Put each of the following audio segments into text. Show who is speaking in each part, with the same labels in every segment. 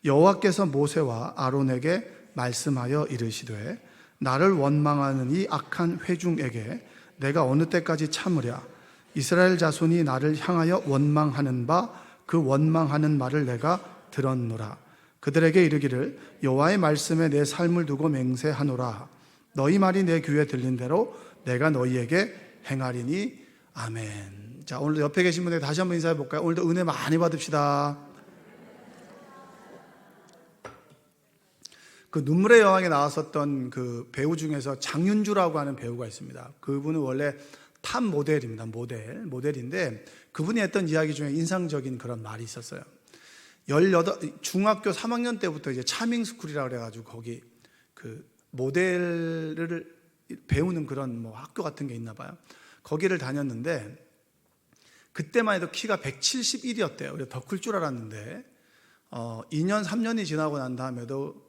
Speaker 1: 여호와께서 모세와 아론에게 말씀하여 이르시되 나를 원망하는 이 악한 회중에게 내가 어느 때까지 참으랴. 이스라엘 자손이 나를 향하여 원망하는 바 그 원망하는 말을 내가 들었노라. 그들에게 이르기를 여호와의 말씀에 내 삶을 두고 맹세하노라. 너희 말이 내 귀에 들린 대로 내가 너희에게 행하리니. 아멘. 자, 오늘도 옆에 계신 분에게 다시 한번 인사해 볼까요? 오늘도 은혜 많이 받읍시다. 그 눈물의 여왕에 나왔었던 그 배우 중에서 장윤주라고 하는 배우가 있습니다. 그분은 원래 탑 모델입니다. 모델인데 그분이 했던 이야기 중에 인상적인 그런 말이 있었어요. 중학교 3학년 때부터 이제 차밍스쿨이라고 그래가지고 거기 그 모델을 배우는 그런 뭐 학교 같은 게 있나 봐요. 거기를 다녔는데 그때만 해도 키가 171이었대요. 더 클 줄 알았는데 2년 3년이 지나고 난 다음에도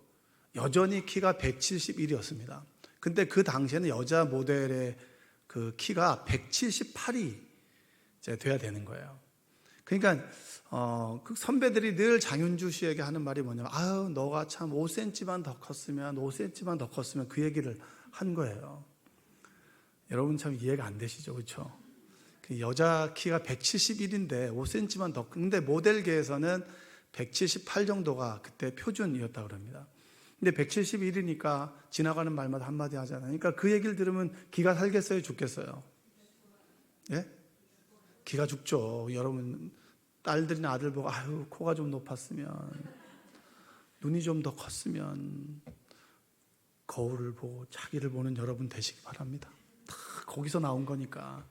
Speaker 1: 여전히 키가 171이었습니다. 근데 그 당시에는 여자 모델의 그 키가 178이 이제 돼야 되는 거예요. 그러니까 그 선배들이 늘 장윤주 씨에게 하는 말이 뭐냐면 아유 너가 참 5cm만 더 컸으면 그 얘기를 한 거예요. 여러분 참 이해가 안 되시죠, 그렇죠? 그 여자 키가 171인데 5cm만 더 근데 모델계에서는 178 정도가 그때 표준이었다고 그럽니다. 근데 171이니까 지나가는 말마다 한마디 하잖아요. 그러니까 그 얘기를 들으면 기가 살겠어요, 죽겠어요? 예? 기가 죽죠. 여러분 딸들이나 아들 보고 아유 코가 좀 높았으면, 눈이 좀 더 컸으면, 거울을 보고 자기를 보는 여러분 되시기 바랍니다. 다 거기서 나온 거니까.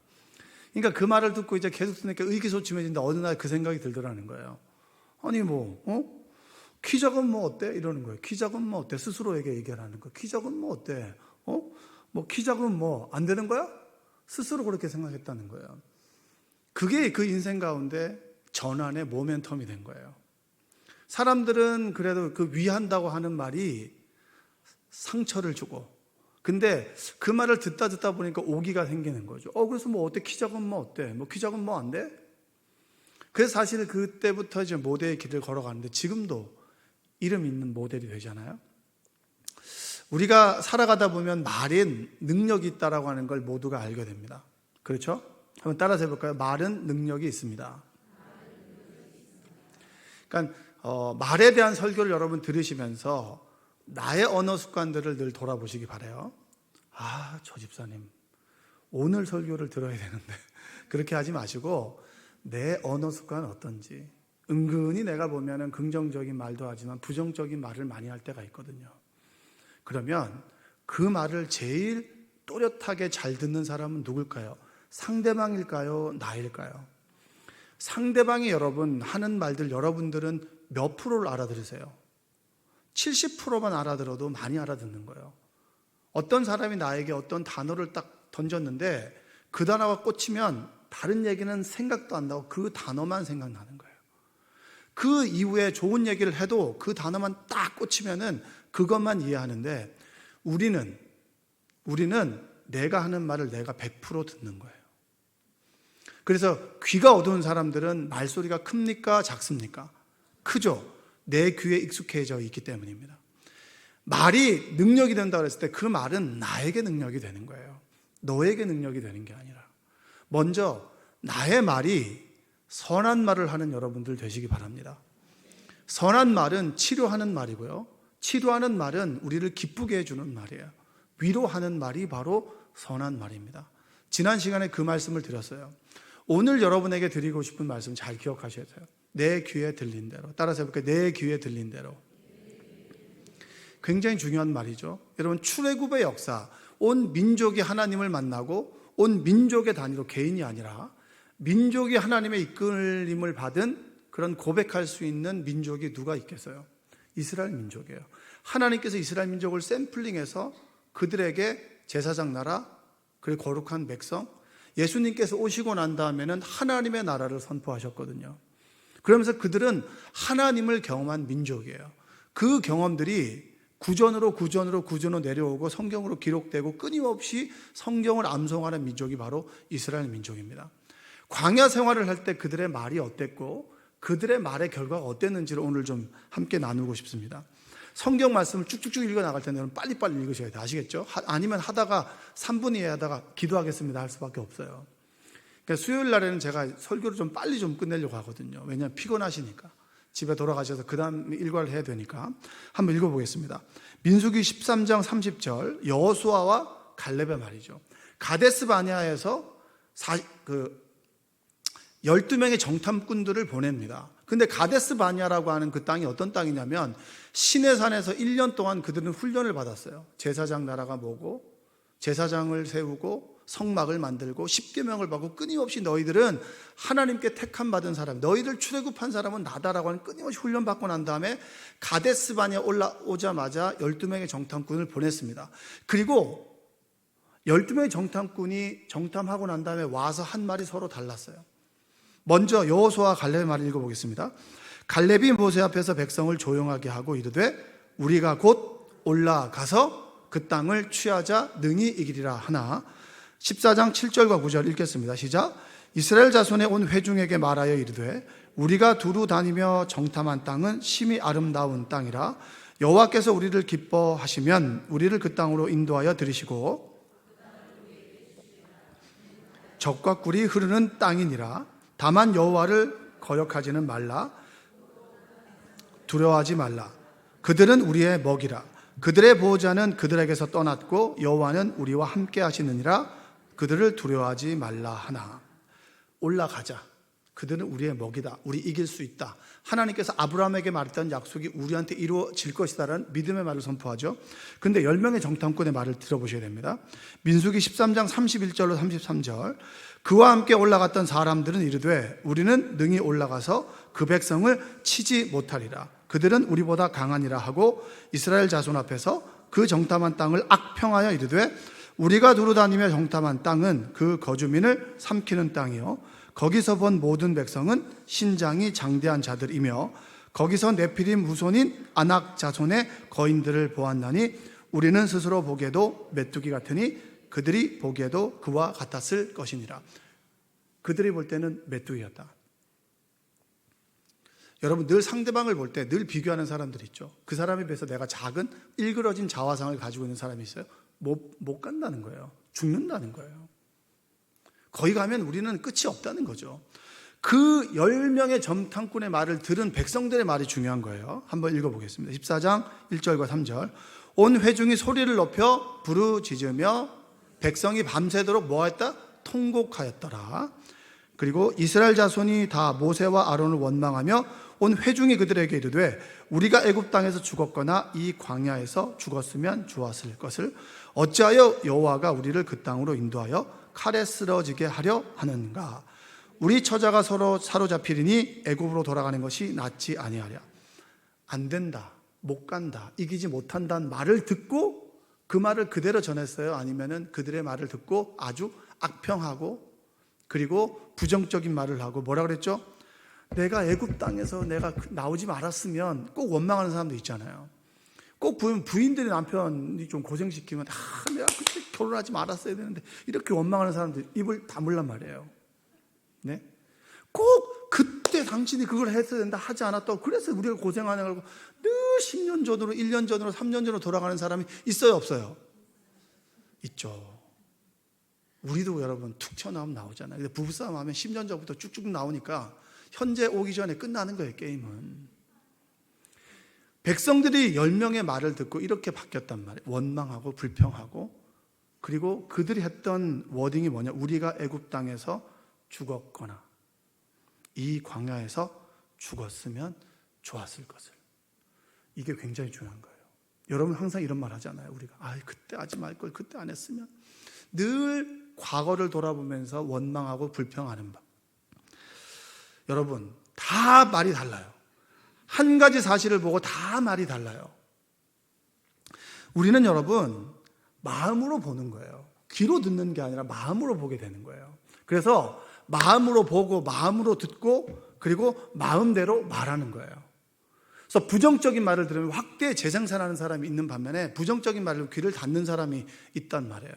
Speaker 1: 그러니까 그 말을 듣고 이제 계속 듣니까 의기소침해진다. 어느 날 그 생각이 들더라는 거예요. 아니 키 작으면 뭐 어때? 이러는 거예요. 키 작으면 뭐 어때? 스스로에게 얘기하는 거예요. 키 작으면 뭐 어때? 키 작으면 뭐 안 되는 거야? 스스로 그렇게 생각했다는 거예요. 그게 그 인생 가운데 전환의 모멘텀이 된 거예요. 사람들은 그래도 그 위한다고 하는 말이 상처를 주고, 근데 그 말을 듣다 보니까 오기가 생기는 거죠. 그래서 뭐 어때? 키 작으면 뭐 어때? 키 작으면 뭐 안 돼? 그래서 사실 그때부터 이제 모델의 길을 걸어가는데 지금도 이름 있는 모델이 되잖아요. 우리가 살아가다 보면 말엔 능력이 있다라고 하는 걸 모두가 알게 됩니다. 그렇죠? 한번 따라서 해볼까요? 말은 능력이 있습니다. 그러니까 말에 대한 설교를 여러분 들으시면서 나의 언어 습관들을 늘 돌아보시기 바라요. 저 집사님 오늘 설교를 들어야 되는데 그렇게 하지 마시고 내 언어 습관은 어떤지. 은근히 내가 보면은 긍정적인 말도 하지만 부정적인 말을 많이 할 때가 있거든요. 그러면 그 말을 제일 또렷하게 잘 듣는 사람은 누굴까요? 상대방일까요? 나일까요? 상대방이 여러분 하는 말들 여러분들은 몇 프로를 알아들으세요? 70%만 알아들어도 많이 알아듣는 거예요. 어떤 사람이 나에게 어떤 단어를 딱 던졌는데 그 단어가 꽂히면 다른 얘기는 생각도 안 나고 그 단어만 생각나는 거예요. 그 이후에 좋은 얘기를 해도 그 단어만 딱 꽂히면은 그것만 이해하는데 우리는 내가 하는 말을 내가 100% 듣는 거예요. 그래서 귀가 어두운 사람들은 말소리가 큽니까? 작습니까? 크죠. 내 귀에 익숙해져 있기 때문입니다. 말이 능력이 된다고 했을 때 그 말은 나에게 능력이 되는 거예요. 너에게 능력이 되는 게 아니라 먼저 나의 말이 선한 말을 하는 여러분들 되시기 바랍니다. 선한 말은 치료하는 말이고요. 치료하는 말은 우리를 기쁘게 해주는 말이에요. 위로하는 말이 바로 선한 말입니다. 지난 시간에 그 말씀을 드렸어요. 오늘 여러분에게 드리고 싶은 말씀 잘 기억하셔야 돼요. 내 귀에 들린 대로. 따라서 해볼게요. 내 귀에 들린 대로. 굉장히 중요한 말이죠. 여러분 출애굽의 역사, 온 민족이 하나님을 만나고 온 민족의 단위로 개인이 아니라 민족이 하나님의 이끌림을 받은 그런 고백할 수 있는 민족이 누가 있겠어요? 이스라엘 민족이에요. 하나님께서 이스라엘 민족을 샘플링해서 그들에게 제사장 나라, 그리고 거룩한 백성, 예수님께서 오시고 난 다음에는 하나님의 나라를 선포하셨거든요. 그러면서 그들은 하나님을 경험한 민족이에요. 그 경험들이 구전으로 내려오고 성경으로 기록되고 끊임없이 성경을 암송하는 민족이 바로 이스라엘 민족입니다. 광야 생활을 할 때 그들의 말이 어땠고 그들의 말의 결과가 어땠는지를 오늘 좀 함께 나누고 싶습니다. 성경 말씀을 쭉쭉쭉 읽어 나갈 텐데 여러분 빨리빨리 읽으셔야 돼요. 아시겠죠? 아니면 하다가 3분 이내 하다가 기도하겠습니다 할 수밖에 없어요. 그러니까 수요일 날에는 제가 설교를 좀 빨리 좀 끝내려고 하거든요. 왜냐하면 피곤하시니까. 집에 돌아가셔서 그 다음 일과를 해야 되니까. 한번 읽어보겠습니다. 민수기 13장 30절 여호수아와 갈렙의 말이죠. 가데스 바네아에서 12명의 정탐꾼들을 보냅니다. 근데 가데스 바네아라고 하는 그 땅이 어떤 땅이냐면 시내산에서 1년 동안 그들은 훈련을 받았어요. 제사장 나라가 뭐고 제사장을 세우고 성막을 만들고 10계명을 받고 끊임없이 너희들은 하나님께 택함 받은 사람, 너희들 출애굽한 사람은 나다라고 하는 끊임없이 훈련받고 난 다음에 가데스 바네아 올라오자마자 12명의 정탐꾼을 보냈습니다. 그리고 12명의 정탐꾼이 정탐하고 난 다음에 와서 한 말이 서로 달랐어요. 먼저 여호수아와 갈렙의 말을 읽어보겠습니다. 갈렙이 모세 앞에서 백성을 조용하게 하고 이르되 우리가 곧 올라가서 그 땅을 취하자 능히 이기리라 하나 14장 7절과 9절 읽겠습니다. 시작. 이스라엘 자손의 온 회중에게 말하여 이르되 우리가 두루 다니며 정탐한 땅은 심히 아름다운 땅이라 여호와께서 우리를 기뻐하시면 우리를 그 땅으로 인도하여 들이시고 젖과 꿀이 흐르는 땅이니라. 다만 여호와를 거역하지는 말라. 두려워하지 말라. 그들은 우리의 먹이라. 그들의 보호자는 그들에게서 떠났고 여호와는 우리와 함께 하시느니라. 그들을 두려워하지 말라 하나. 올라가자. 그들은 우리의 먹이다. 우리 이길 수 있다. 하나님께서 아브라함에게 말했던 약속이 우리한테 이루어질 것이다라는 믿음의 말을 선포하죠. 근데 10명의 정탐꾼의 말을 들어보셔야 됩니다. 민수기 13장 31절로 33절 그와 함께 올라갔던 사람들은 이르되 우리는 능히 올라가서 그 백성을 치지 못하리라. 그들은 우리보다 강하니라 하고 이스라엘 자손 앞에서 그 정탐한 땅을 악평하여 이르되 우리가 두루 다니며 정탐한 땅은 그 거주민을 삼키는 땅이요 거기서 본 모든 백성은 신장이 장대한 자들이며 거기서 네피림 후손인 아낙 자손의 거인들을 보았나니 우리는 스스로 보기에도 메뚜기 같으니 그들이 보기에도 그와 같았을 것이니라. 그들이 볼 때는 메뚜기였다. 여러분 늘 상대방을 볼 때 늘 비교하는 사람들 있죠. 그 사람에 비해서 내가 작은 일그러진 자화상을 가지고 있는 사람이 있어요. 못 간다는 거예요. 죽는다는 거예요. 거기 가면 우리는 끝이 없다는 거죠. 그 10명의 정탐꾼의 말을 들은 백성들의 말이 중요한 거예요. 한번 읽어보겠습니다. 14장 1절과 3절 온 회중이 소리를 높여 부르짖으며 백성이 밤새도록 뭐했다? 통곡하였더라. 그리고 이스라엘 자손이 다 모세와 아론을 원망하며 온 회중이 그들에게 이르되 우리가 애굽 땅에서 죽었거나 이 광야에서 죽었으면 좋았을 것을 어찌하여 여호와가 우리를 그 땅으로 인도하여 칼에 쓰러지게 하려 하는가? 우리 처자가 서로 사로잡히리니 애굽으로 돌아가는 것이 낫지 아니하랴. 안 된다, 못 간다, 이기지 못한다는 말을 듣고 그 말을 그대로 전했어요? 아니면은 그들의 말을 듣고 아주 악평하고 그리고 부정적인 말을 하고 뭐라 그랬죠? 내가 애굽 땅에서 내가 나오지 말았으면 꼭 원망하는 사람도 있잖아요. 꼭 부인들이 남편이 좀 고생시키면 내가 그때 결혼하지 말았어야 되는데 이렇게 원망하는 사람들 입을 다물란 말이에요. 네? 꼭 그때 당신이 그걸 했어야 된다 하지 않았다고 그래서 우리가 고생하냐고 늘 10년 전으로 1년 전으로 3년 전으로 돌아가는 사람이 있어요 없어요? 있죠. 우리도 여러분 툭 튀어나오면 나오잖아요. 근데 부부싸움 하면 10년 전부터 쭉쭉 나오니까 현재 오기 전에 끝나는 거예요 게임은. 백성들이 10명의 말을 듣고 이렇게 바뀌었단 말이에요. 원망하고 불평하고 그리고 그들이 했던 워딩이 뭐냐? 우리가 애굽 땅에서 죽었거나 이 광야에서 죽었으면 좋았을 것을. 이게 굉장히 중요한 거예요. 여러분 항상 이런 말 하잖아요. 우리가 그때 하지 말 걸 그때 안 했으면. 늘 과거를 돌아보면서 원망하고 불평하는 법. 여러분 다 말이 달라요. 한 가지 사실을 보고 다 말이 달라요. 우리는 여러분 마음으로 보는 거예요. 귀로 듣는 게 아니라 마음으로 보게 되는 거예요. 그래서 마음으로 보고 마음으로 듣고 그리고 마음대로 말하는 거예요. 그래서 부정적인 말을 들으면 확대 재생산하는 사람이 있는 반면에 부정적인 말을 귀를 닫는 사람이 있단 말이에요.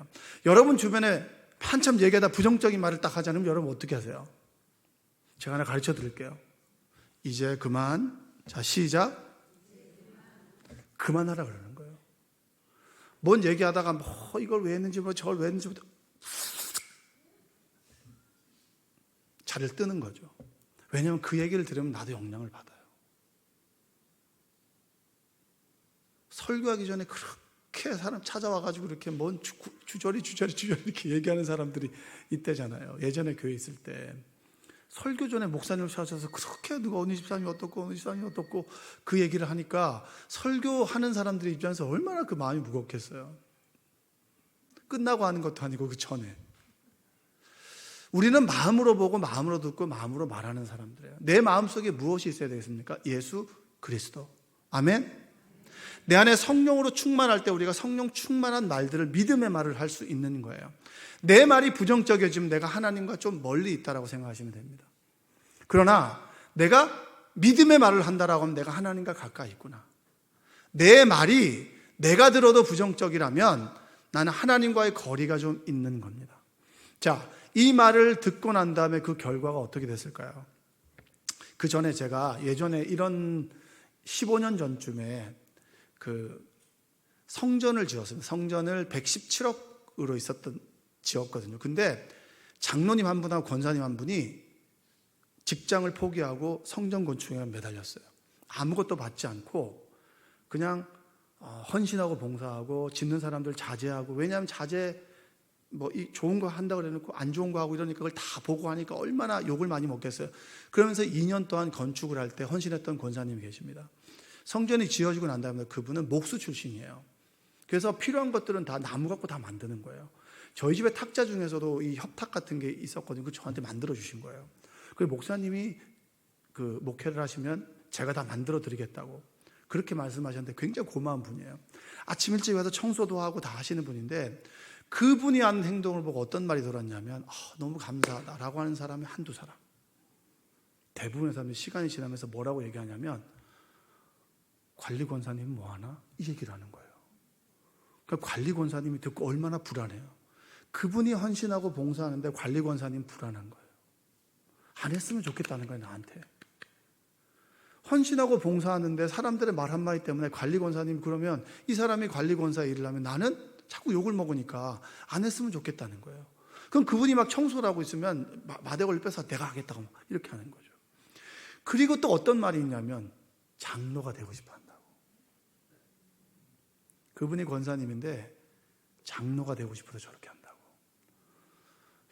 Speaker 1: 여러분 주변에 한참 얘기하다 부정적인 말을 딱 하지 않으면 여러분 어떻게 하세요? 제가 하나 가르쳐 드릴게요. 이제 그만. 자, 시작. 그만하라 그러는 거예요. 뭔 얘기하다가 뭐 이걸 왜 했는지 뭐 저걸 왜 했는지 자리를 뜨는 거죠. 왜냐하면 그 얘기를 들으면 나도 영향을 받아요. 설교하기 전에 그렇게 사람 찾아와가지고 이렇게 뭔 주저리 이렇게 얘기하는 사람들이 있대잖아요. 예전에 교회 있을 때 설교 전에 목사님을 찾아서 그렇게 누가 어느 집사님이 어떻고 그 얘기를 하니까 설교하는 사람들의 입장에서 얼마나 그 마음이 무겁겠어요. 끝나고 하는 것도 아니고 그 전에. 우리는 마음으로 보고 마음으로 듣고 마음으로 말하는 사람들이에요. 내 마음속에 무엇이 있어야 되겠습니까? 예수 그리스도. 아멘. 내 안에 성령으로 충만할 때 우리가 성령 충만한 말들을 믿음의 말을 할 수 있는 거예요. 내 말이 부정적이어지면 내가 하나님과 좀 멀리 있다라고 생각하시면 됩니다. 그러나 내가 믿음의 말을 한다라고 하면 내가 하나님과 가까이 있구나. 내 말이 내가 들어도 부정적이라면 나는 하나님과의 거리가 좀 있는 겁니다. 자, 이 말을 듣고 난 다음에 그 결과가 어떻게 됐을까요? 그 전에 제가 예전에 이런 15년 전쯤에 그 성전을 지었습니다. 성전을 117억으로 지었거든요. 근데 장로님 한 분하고 권사님 한 분이 직장을 포기하고 성전 건축에 매달렸어요. 아무것도 받지 않고 그냥 헌신하고 봉사하고 짓는 사람들 자제하고, 왜냐하면 자제 이 좋은 거 한다고 그래놓고 안 좋은 거 하고 이러니까 그걸 다 보고 하니까 얼마나 욕을 많이 먹겠어요. 그러면서 2년 동안 건축을 할 때 헌신했던 권사님이 계십니다. 성전이 지어지고 난 다음에 그분은 목수 출신이에요. 그래서 필요한 것들은 다 나무 갖고 다 만드는 거예요. 저희 집에 탁자 중에서도 이 협탁 같은 게 있었거든요. 그 저한테 만들어 주신 거예요. 그 목사님이 그 목회를 하시면 제가 다 만들어 드리겠다고 그렇게 말씀하셨는데 굉장히 고마운 분이에요. 아침 일찍 와서 청소도 하고 다 하시는 분인데, 그분이 하는 행동을 보고 어떤 말이 돌았냐면 너무 감사하다라고 하는 사람이 한두 사람. 대부분의 사람들이 시간이 지나면서 뭐라고 얘기하냐면 관리 권사님은 뭐하나? 이 얘기를 하는 거예요. 그러니까 관리 권사님이 듣고 얼마나 불안해요. 그분이 헌신하고 봉사하는데 관리 권사님 불안한 거예요. 안 했으면 좋겠다는 거예요, 나한테. 헌신하고 봉사하는데 사람들의 말 한마디 때문에 관리 권사님, 그러면 이 사람이 관리 권사 일을 하면 나는 자꾸 욕을 먹으니까 안 했으면 좋겠다는 거예요. 그럼 그분이 막 청소를 하고 있으면 마대걸을 빼서 내가 하겠다고 이렇게 하는 거죠. 그리고 또 어떤 말이 있냐면 장로가 되고 싶어 한다고. 그분이 권사님인데 장로가 되고 싶어서 저렇게 한다고.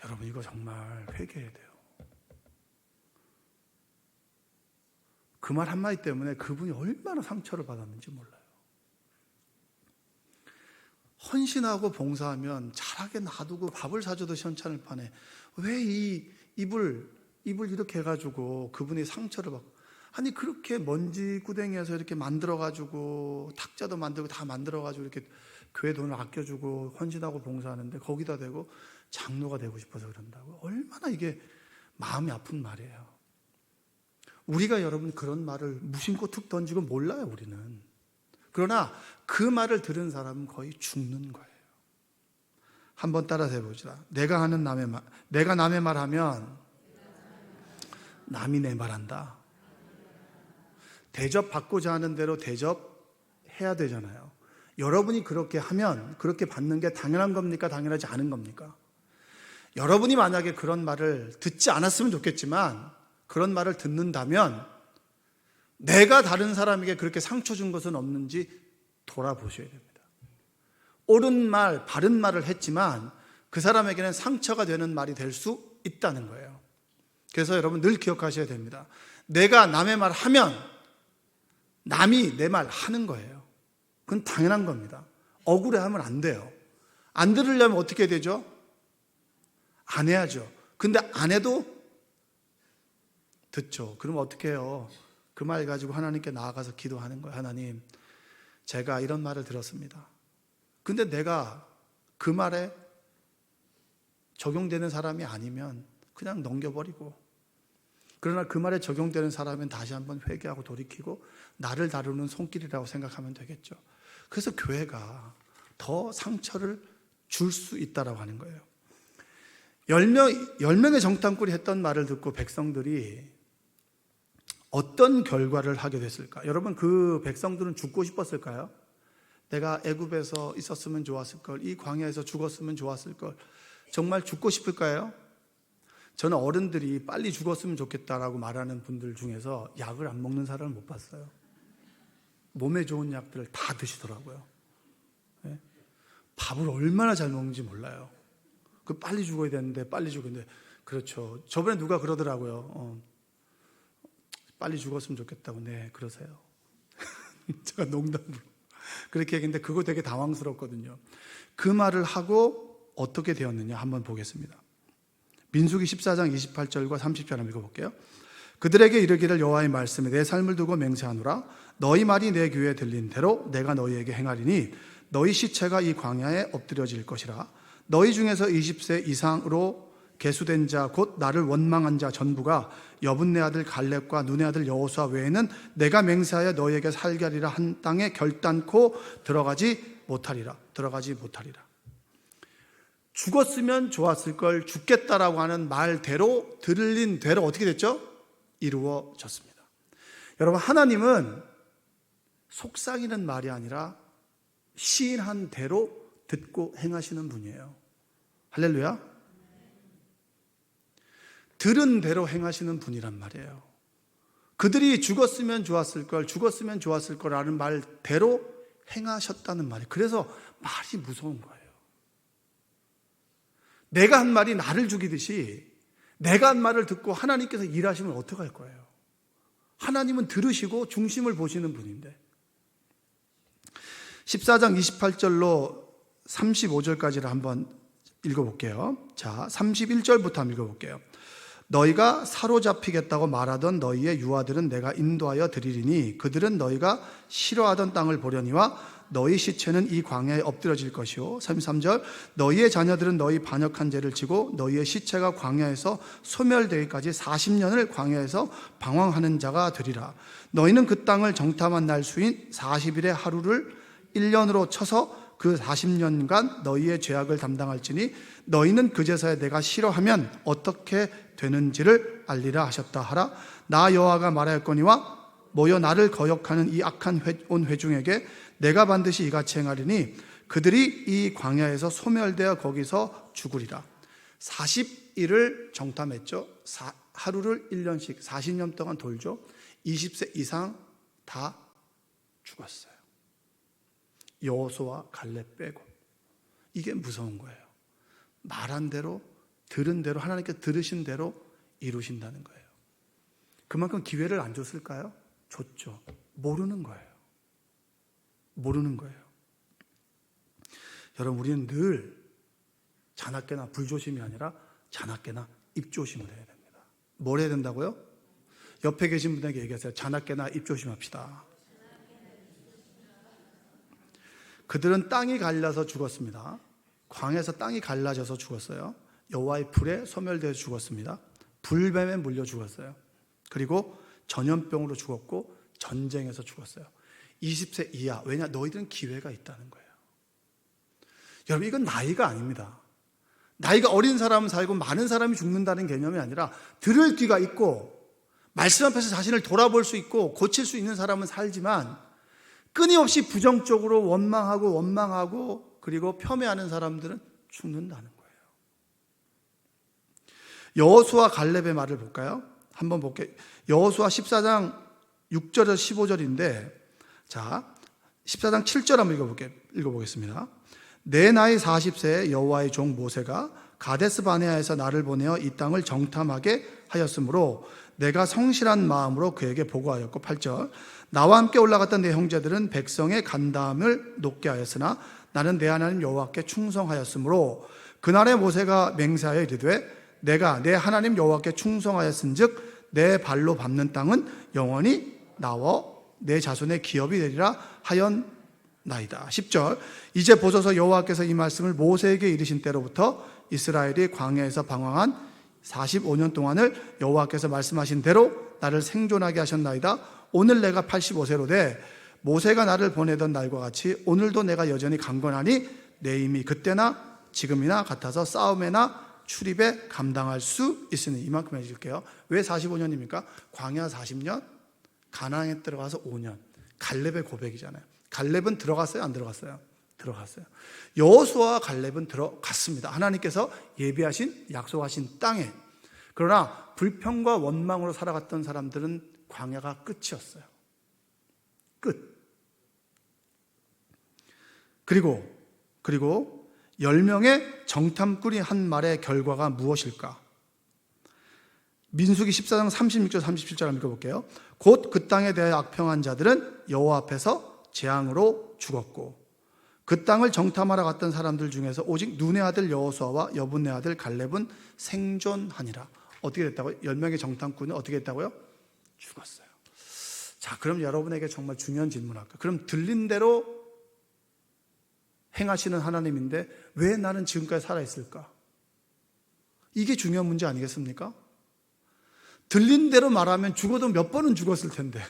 Speaker 1: 여러분, 이거 정말 회개해야 돼요. 그 말 한마디 때문에 그분이 얼마나 상처를 받았는지 몰라요. 헌신하고 봉사하면 잘하게 놔두고 밥을 사줘도 시원찮을 판에 왜 이 입을 이렇게 해가지고 그분이 상처를 받고, 아니 그렇게 먼지 구덩이에서 이렇게 만들어가지고 탁자도 만들고 다 만들어가지고 이렇게 교회 돈을 아껴주고 헌신하고 봉사하는데 거기다 대고 장로가 되고 싶어서 그런다고. 얼마나 이게 마음이 아픈 말이에요. 우리가 여러분 그런 말을 무심코 툭 던지고 몰라요, 우리는. 그러나 그 말을 들은 사람은 거의 죽는 거예요. 한번 따라서 해보시다. 내가 남의 말하면 남이 내 말한다. 대접받고자 하는 대로 대접해야 되잖아요. 여러분이 그렇게 하면 그렇게 받는 게 당연한 겁니까? 당연하지 않은 겁니까? 여러분이 만약에 그런 말을 듣지 않았으면 좋겠지만 그런 말을 듣는다면 내가 다른 사람에게 그렇게 상처 준 것은 없는지 돌아보셔야 됩니다. 옳은 말, 바른 말을 했지만 그 사람에게는 상처가 되는 말이 될 수 있다는 거예요. 그래서 여러분 늘 기억하셔야 됩니다. 내가 남의 말 하면 남이 내 말 하는 거예요. 그건 당연한 겁니다. 억울해하면 안 돼요. 안 들으려면 어떻게 되죠? 안 해야죠. 근데 안 해도 듣죠. 그럼 어떻게 해요? 그 말 가지고 하나님께 나아가서 기도하는 거예요. 하나님, 제가 이런 말을 들었습니다. 근데 내가 그 말에 적용되는 사람이 아니면 그냥 넘겨버리고, 그러나 그 말에 적용되는 사람은 다시 한번 회개하고 돌이키고 나를 다루는 손길이라고 생각하면 되겠죠. 그래서 교회가 더 상처를 줄 수 있다라고 하는 거예요. 10명의 정탐꾼이 했던 말을 듣고 백성들이 어떤 결과를 하게 됐을까? 여러분, 그 백성들은 죽고 싶었을까요? 내가 애굽에서 있었으면 좋았을 걸, 이 광야에서 죽었으면 좋았을 걸, 정말 죽고 싶을까요? 저는 어른들이 빨리 죽었으면 좋겠다라고 말하는 분들 중에서 약을 안 먹는 사람을 못 봤어요. 몸에 좋은 약들을 다 드시더라고요. 네? 밥을 얼마나 잘 먹는지 몰라요. 그 빨리 죽어야 되는데 빨리 죽었는데, 그렇죠. 저번에 누가 그러더라고요. 빨리 죽었으면 좋겠다고. 네, 그러세요. 제가 농담으로 그렇게 얘기했는데 그거 되게 당황스럽거든요. 그 말을 하고 어떻게 되었느냐 한번 보겠습니다. 민수기 14장 28절과 30절 한번 읽어볼게요. 그들에게 이르기를 여호와의 말씀에 내 삶을 두고 맹세하노라. 너희 말이 내 귀에 들린 대로 내가 너희에게 행하리니 너희 시체가 이 광야에 엎드려질 것이라. 너희 중에서 20세 이상으로 계수된 자 곧 나를 원망한 자 전부가 여분네 아들 갈렙과 눈의 아들 여호수아 외에는 내가 맹세하여 너희에게 살게 하리라 한 땅에 결단코 들어가지 못하리라. 죽었으면 좋았을 걸, 죽겠다라고 하는 말대로, 들린 대로 어떻게 됐죠? 이루어졌습니다. 여러분, 하나님은 속삭이는 말이 아니라 시인한 대로 듣고 행하시는 분이에요. 할렐루야. 들은 대로 행하시는 분이란 말이에요. 그들이 죽었으면 좋았을 거라는 말대로 행하셨다는 말이에요. 그래서 말이 무서운 거예요. 내가 한 말이 나를 죽이듯이 내가 한 말을 듣고 하나님께서 일하시면 어떡할 거예요? 하나님은 들으시고 중심을 보시는 분인데. 14장 28절로 35절까지를 한번 읽어볼게요. 자, 31절부터 한번 읽어볼게요. 너희가 사로잡히겠다고 말하던 너희의 유아들은 내가 인도하여 드리리니 그들은 너희가 싫어하던 땅을 보려니와 너희 시체는 이 광야에 엎드려질 것이요. 33절 너희의 자녀들은 너희 반역한 죄를 지고 너희의 시체가 광야에서 소멸되기까지 40년을 광야에서 방황하는 자가 되리라. 너희는 그 땅을 정탐한 날 수인 40일의 하루를 1년으로 쳐서 그 40년간 너희의 죄악을 담당할지니 너희는 그제서야 내가 싫어하면 어떻게 되는지를 알리라 하셨다 하라. 나 여호와가 말하였거니와 모여 나를 거역하는 이 악한 온 회중에게 내가 반드시 이같이 행하리니 그들이 이 광야에서 소멸되어 거기서 죽으리라. 40일을 정탐했죠. 하루를 1년씩 40년 동안 돌죠. 20세 이상 다 죽었어요. 여호수아 갈렙 빼고. 이게 무서운 거예요. 말한 대로, 들은 대로, 하나님께서 들으신 대로 이루신다는 거예요. 그만큼 기회를 안 줬을까요? 줬죠. 모르는 거예요. 여러분, 우리는 늘 자나깨나 불조심이 아니라 자나깨나 입조심을 해야 됩니다. 뭘 해야 된다고요? 옆에 계신 분에게 얘기하세요. 자나깨나 입조심합시다. 그들은 땅이 갈라서 죽었습니다. 광에서 땅이 갈라져서 죽었어요. 여호와의 불에 소멸되어 죽었습니다. 불뱀에 물려 죽었어요. 그리고 전염병으로 죽었고 전쟁에서 죽었어요. 20세 이하. 왜냐? 너희들은 기회가 있다는 거예요. 여러분, 이건 나이가 아닙니다. 나이가 어린 사람은 살고 많은 사람이 죽는다는 개념이 아니라 들을 귀가 있고 말씀 앞에서 자신을 돌아볼 수 있고 고칠 수 있는 사람은 살지만 끊임없이 부정적으로 원망하고 그리고 폄훼하는 사람들은 죽는다는 거예요. 여호수아 갈렙의 말을 볼까요? 한번 볼게요. 여호수아 14장 6절에서 15절인데, 자, 14장 7절 한번 읽어보겠습니다. 내 나이 40세에 여호와의 종 모세가 가데스 바네아에서 나를 보내어 이 땅을 정탐하게 하였으므로 내가 성실한 마음으로 그에게 보고하였고. 8절 나와 함께 올라갔던 내 형제들은 백성의 간담을 높게 하였으나 나는 내 하나님 여호와께 충성하였으므로 그날에 모세가 맹세하여 이르되 내가 내 하나님 여호와께 충성하였은즉 내 발로 밟는 땅은 영원히 나와 내 자손의 기업이 되리라 하였나이다. 10절 이제 보소서 여호와께서 이 말씀을 모세에게 이르신 때로부터 이스라엘이 광야에서 방황한 45년 동안을 여호와께서 말씀하신 대로 나를 생존하게 하셨나이다. 오늘 내가 85세로 돼 모세가 나를 보내던 날과 같이 오늘도 내가 여전히 강건하니 내 힘이 그때나 지금이나 같아서 싸움에나 출입에 감당할 수 있으니. 이만큼 해줄게요. 왜 45년입니까? 광야 40년, 가나안에 들어가서 5년. 갈렙의 고백이잖아요. 갈렙은 들어갔어요, 안 들어갔어요? 들어갔어요. 여호수아와 갈렙은 들어갔습니다. 하나님께서 예비하신 약속하신 땅에. 그러나 불평과 원망으로 살아갔던 사람들은 광야가 끝이었어요. 끝. 그리고 10명의 정탐꾼이 한 말의 결과가 무엇일까? 민수기 14장 36절 37절 한번 읽어볼게요. 곧 그 땅에 대하여 악평한 자들은 여호와 앞에서 재앙으로 죽었고 그 땅을 정탐하러 갔던 사람들 중에서 오직 눈의 아들 여호수아와 여분의 아들 갈렙은 생존하니라. 어떻게 됐다고요? 10명의 정탐꾼은 어떻게 됐다고요? 죽었어요. 자, 그럼 여러분에게 정말 중요한 질문할까요? 그럼 들린 대로 행하시는 하나님인데 왜 나는 지금까지 살아있을까? 이게 중요한 문제 아니겠습니까? 들린 대로 말하면 죽어도 몇 번은 죽었을 텐데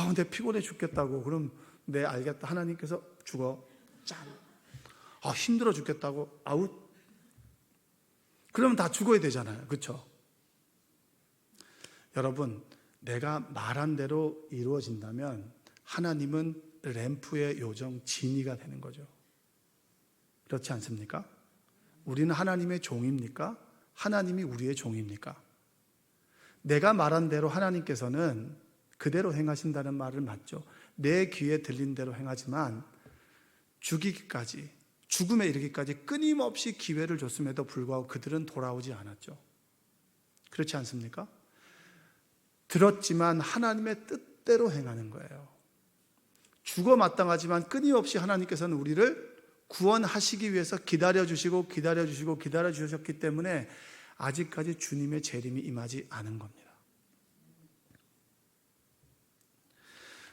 Speaker 1: 근데 피곤해 죽겠다고. 그럼 네 알겠다. 하나님께서 죽어. 짠. 힘들어 죽겠다고. 아웃. 그러면 다 죽어야 되잖아요. 그렇죠? 여러분, 내가 말한 대로 이루어진다면 하나님은 램프의 요정 지니가 되는 거죠. 그렇지 않습니까? 우리는 하나님의 종입니까? 하나님이 우리의 종입니까? 내가 말한 대로 하나님께서는 그대로 행하신다는 말은 맞죠. 내 귀에 들린 대로 행하지만 죽이기까지, 죽음에 이르기까지 끊임없이 기회를 줬음에도 불구하고 그들은 돌아오지 않았죠. 그렇지 않습니까? 들었지만 하나님의 뜻대로 행하는 거예요. 죽어 마땅하지만 끊임없이 하나님께서는 우리를 구원하시기 위해서 기다려주시고 기다려주셨기 때문에 아직까지 주님의 재림이 임하지 않은 겁니다.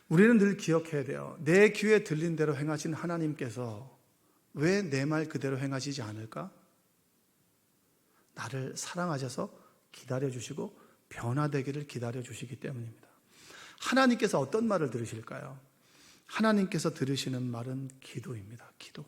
Speaker 1: 우리는 늘 기억해야 돼요. 내 귀에 들린 대로 행하신 하나님께서 왜 내 말 그대로 행하시지 않을까? 나를 사랑하셔서 기다려주시고 변화되기를 기다려주시기 때문입니다. 하나님께서 어떤 말을 들으실까요? 하나님께서 들으시는 말은 기도입니다. 기도.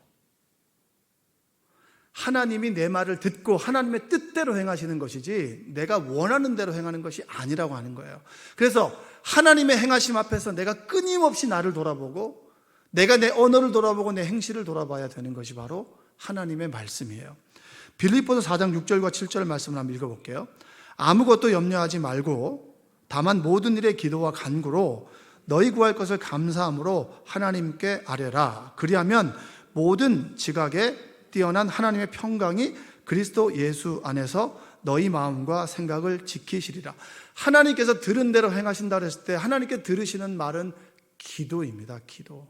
Speaker 1: 하나님이 내 말을 듣고 하나님의 뜻대로 행하시는 것이지 내가 원하는 대로 행하는 것이 아니라고 하는 거예요. 그래서 하나님의 행하심 앞에서 내가 끊임없이 나를 돌아보고 내가 내 언어를 돌아보고 내 행실을 돌아봐야 되는 것이 바로 하나님의 말씀이에요. 빌립보서 4장 6절과 7절 말씀을 한번 읽어볼게요. 아무것도 염려하지 말고 다만 모든 일에 기도와 간구로 너희 구할 것을 감사함으로 하나님께 아뢰라. 그리하면 모든 지각에 뛰어난 하나님의 평강이 그리스도 예수 안에서 너희 마음과 생각을 지키시리라. 하나님께서 들은 대로 행하신다 그랬을 때 하나님께 들으시는 말은 기도입니다. 기도.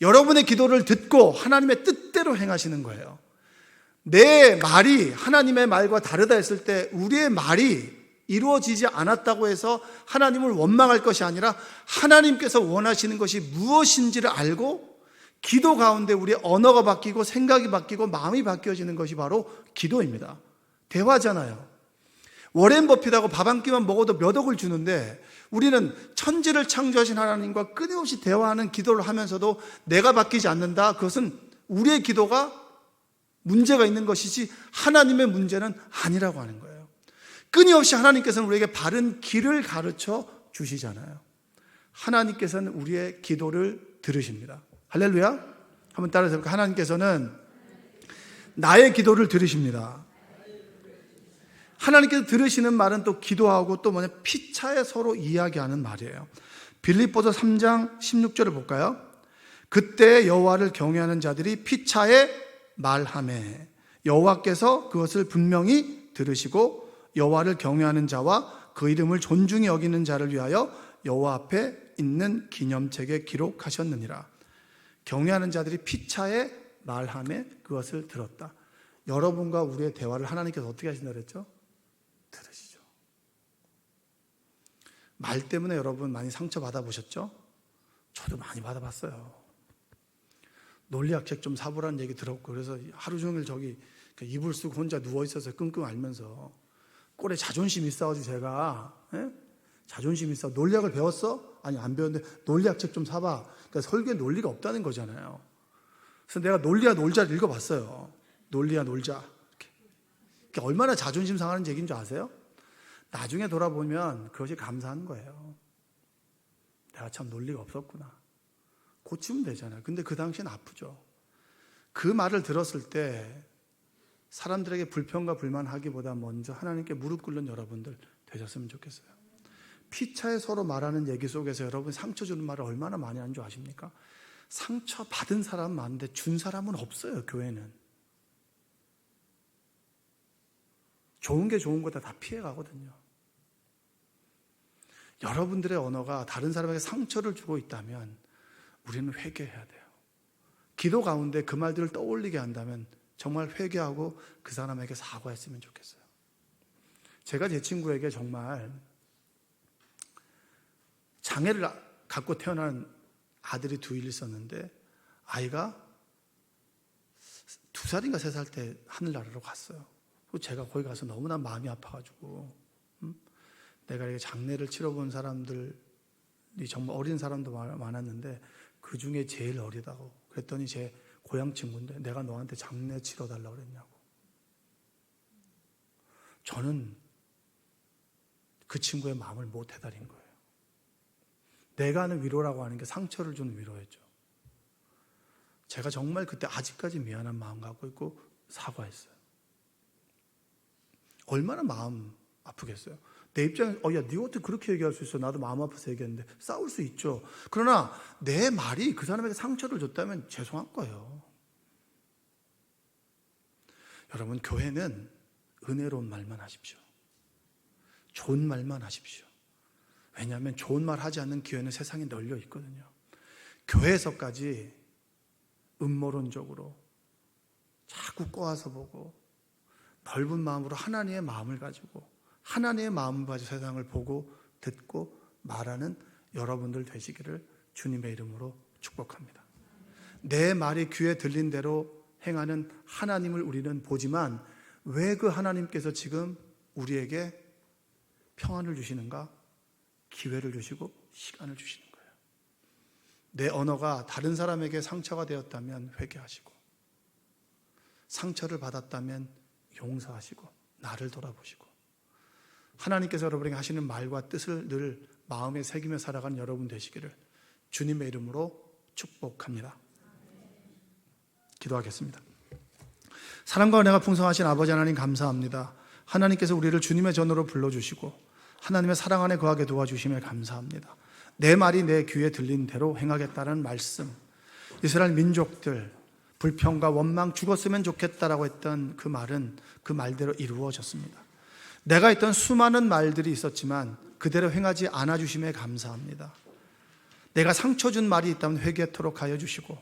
Speaker 1: 여러분의 기도를 듣고 하나님의 뜻대로 행하시는 거예요. 내 말이 하나님의 말과 다르다 했을 때 우리의 말이 이루어지지 않았다고 해서 하나님을 원망할 것이 아니라 하나님께서 원하시는 것이 무엇인지를 알고 기도 가운데 우리의 언어가 바뀌고 생각이 바뀌고 마음이 바뀌어지는 것이 바로 기도입니다. 대화잖아요. 워렌 버핏하고 밥 한 끼만 먹어도 몇 억을 주는데 우리는 천지를 창조하신 하나님과 끊임없이 대화하는 기도를 하면서도 내가 바뀌지 않는다. 그것은 우리의 기도가 문제가 있는 것이지 하나님의 문제는 아니라고 하는 거예요. 끊임없이 하나님께서는 우리에게 바른 길을 가르쳐 주시잖아요. 하나님께서는 우리의 기도를 들으십니다. 할렐루야. 한번 따라서 해볼까요? 하나님께서는 나의 기도를 들으십니다. 하나님께서 들으시는 말은 또 기도하고 또 피차에 서로 이야기하는 말이에요. 빌립보서 3장 16절을 볼까요? 그때 여호와를 경외하는 자들이 피차에 말하매 여호와께서 그것을 분명히 들으시고 여호와를 경외하는 자와 그 이름을 존중히 여기는 자를 위하여 여호와 앞에 있는 기념책에 기록하셨느니라. 경외하는 자들이 피차에 말하매 그것을 들었다. 여러분과 우리의 대화를 하나님께서 어떻게 하신다고 그랬죠? 들으시죠. 말 때문에 여러분 많이 상처 받아보셨죠? 저도 많이 받아봤어요. 논리학책 좀 사보라는 얘기 들었고 그래서 하루 종일 이불 쓰고 혼자 누워있어서 끙끙 앓면서 꼴에 자존심이 있어가지고 제가 자존심이 있어. 논리학을 배웠어? 아니 안 배웠는데 논리학책 좀 사봐. 그러니까 설교에 논리가 없다는 거잖아요. 그래서 내가 논리야 놀자를 읽어봤어요. 논리야 놀자. 이렇게 얼마나 자존심 상하는 얘기인 줄 아세요? 나중에 돌아보면 그것이 감사한 거예요. 내가 참 논리가 없었구나. 고치면 되잖아요. 근데 그 당시엔 아프죠. 그 말을 들었을 때 사람들에게 불평과 불만하기보다 먼저 하나님께 무릎 꿇는 여러분들 되셨으면 좋겠어요. 피차에 서로 말하는 얘기 속에서 여러분 상처 주는 말을 얼마나 많이 하는 줄 아십니까? 상처 받은 사람은 많은데 준 사람은 없어요. 교회는 좋은 게 좋은 거다 피해가거든요. 여러분들의 언어가 다른 사람에게 상처를 주고 있다면 우리는 회개해야 돼요. 기도 가운데 그 말들을 떠올리게 한다면 정말 회개하고 그 사람에게 사과했으면 좋겠어요. 제가 제 친구에게 정말 장애를 갖고 태어난 아들이 둘 있었는데 아이가 2살인가 3살 때 하늘나라로 갔어요. 제가 거기 가서 너무나 마음이 아파가지고 내가 이렇게 장례를 치러본 사람들이 정말 어린 사람도 많았는데 그 중에 제일 어리다고 그랬더니 제 고향 친구인데 내가 너한테 장례 치러달라고 그랬냐고. 저는 그 친구의 마음을 못 해달인 거예요. 내가 하는 위로라고 하는 게 상처를 주는 위로였죠. 제가 정말 그때 아직까지 미안한 마음 갖고 있고 사과했어요. 얼마나 마음 아프겠어요. 내 입장에 야 네가 어떻게 그렇게 얘기할 수 있어. 나도 마음 아파서 얘기했는데. 싸울 수 있죠. 그러나 내 말이 그 사람에게 상처를 줬다면 죄송한 거예요. 여러분 교회는 은혜로운 말만 하십시오. 좋은 말만 하십시오. 왜냐하면 좋은 말 하지 않는 기회는 세상에 널려 있거든요. 교회에서까지 음모론적으로 자꾸 꼬아서 보고 넓은 마음으로 하나님의 마음을 가지고 하나님의 마음을 가지고 세상을 보고 듣고 말하는 여러분들 되시기를 주님의 이름으로 축복합니다. 내 말이 귀에 들린 대로 행하는 하나님을 우리는 보지만 왜 그 하나님께서 지금 우리에게 평안을 주시는가? 기회를 주시고 시간을 주시는 거예요. 내 언어가 다른 사람에게 상처가 되었다면 회개하시고 상처를 받았다면 용서하시고 나를 돌아보시고 하나님께서 여러분에게 하시는 말과 뜻을 늘 마음에 새기며 살아가는 여러분 되시기를 주님의 이름으로 축복합니다. 기도하겠습니다. 사랑과 은혜가 풍성하신 아버지 하나님 감사합니다. 하나님께서 우리를 주님의 전으로 불러주시고 하나님의 사랑 안에 거하게 도와주심에 감사합니다. 내 말이 내 귀에 들린 대로 행하겠다는 말씀, 이스라엘 민족들 불평과 원망 죽었으면 좋겠다라고 했던 그 말은 그 말대로 이루어졌습니다. 내가 했던 수많은 말들이 있었지만 그대로 행하지 않아 주심에 감사합니다. 내가 상처 준 말이 있다면 회개토록 하여 주시고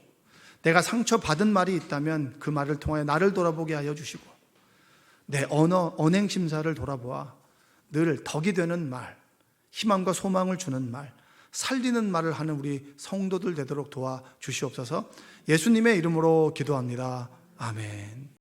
Speaker 1: 내가 상처받은 말이 있다면 그 말을 통하여 나를 돌아보게 하여 주시고 내 언행 심사를 돌아보아 늘 덕이 되는 말, 희망과 소망을 주는 말, 살리는 말을 하는 우리 성도들 되도록 도와주시옵소서. 예수님의 이름으로 기도합니다. 아멘.